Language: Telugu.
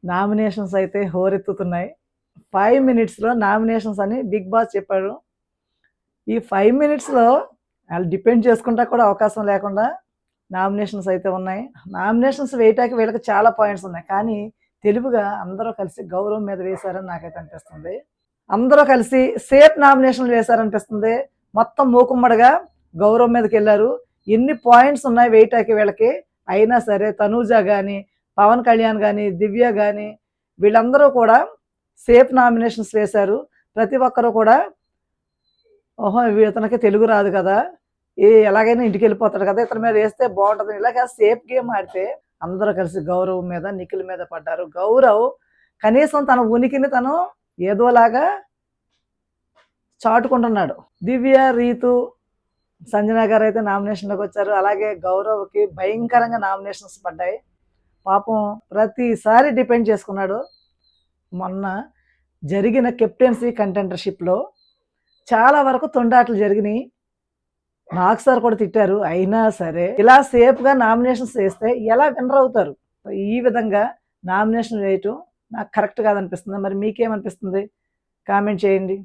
నామినేషన్స్ అయితే హోరెత్తుతున్నాయి. 5 మినిట్స్‌లో నామినేషన్స్ అని బిగ్ బాస్ చెప్పాడు. ఈ 5 మినిట్స్‌లో ఆళ్ళు డిపెండ్ చేసుకుంటా కూడా అవకాశం లేకుండా నామినేషన్స్ అయితే ఉన్నాయి. నామినేషన్స్ వేయటానికి వీళ్ళకి చాలా పాయింట్స్ ఉన్నాయి. కానీ తెలివిగా అందరూ కలిసి గౌరవం మీద వేశారని నాకైతే అనిపిస్తుంది. అందరూ కలిసి సేఫ్ నామినేషన్‌లు వేశారనిపిస్తుంది. మొత్తం మూకుమ్మడిగా గౌరవం మీదకెళ్లారు. ఎన్ని పాయింట్స్ ఉన్నాయి వేయటానికి వీళ్ళకి. అయినా సరే తనూజ గాని, పవన్ కళ్యాణ్ గాని, దివ్య గాని వీళ్ళందరూ కూడా సేఫ్ నామినేషన్స్ వేశారు. ప్రతి ఒక్కరు కూడా ఓహో! ఇతనికి తెలుగు రాదు కదా! ఎలాగైనా ఇంటికెళ్ళిపోతాడు కదా! ఇతని మీద ఏస్తే బావుంటది. ఇలాగ సేఫ్ గేమ్ ఆడితే అందరూ కలిసి గౌరవ్ మీద, నిఖిల్ మీద పడ్డారు. గౌరవ్ కనీసం తన ఉనికిని తను ఏదోలాగా చాటుకుంటున్నాడు. దివ్య, రీతు, సంజన గారైతే నామినేషన్‌లోకొచ్చారు. అలాగే గౌరవ్‌కి భయంకరంగా నామినేషన్స్ పడ్డాయి. పాపం ప్రతిసారి డిపెండ్ చేసుకున్నాడు. మొన్న జరిగిన కెప్టెన్సీ కంటెండర్‌షిప్‌లో చాలా వరకు తొండాటలు జరిగినియి. నాగ్ సార్ కూడా తిట్టారు. అయినా సరే ఇలా సేఫ్‌గా నామినేషన్స్ ఏస్తే ఎలా విన్నర్ అవుతారు? ఈ విధంగా నామినేషన్ వేయటం నాకు కరెక్ట్ కాదనిపిస్తుంది. మరి మీకేమనిపిస్తుంది? కామెంట్ చేయండి.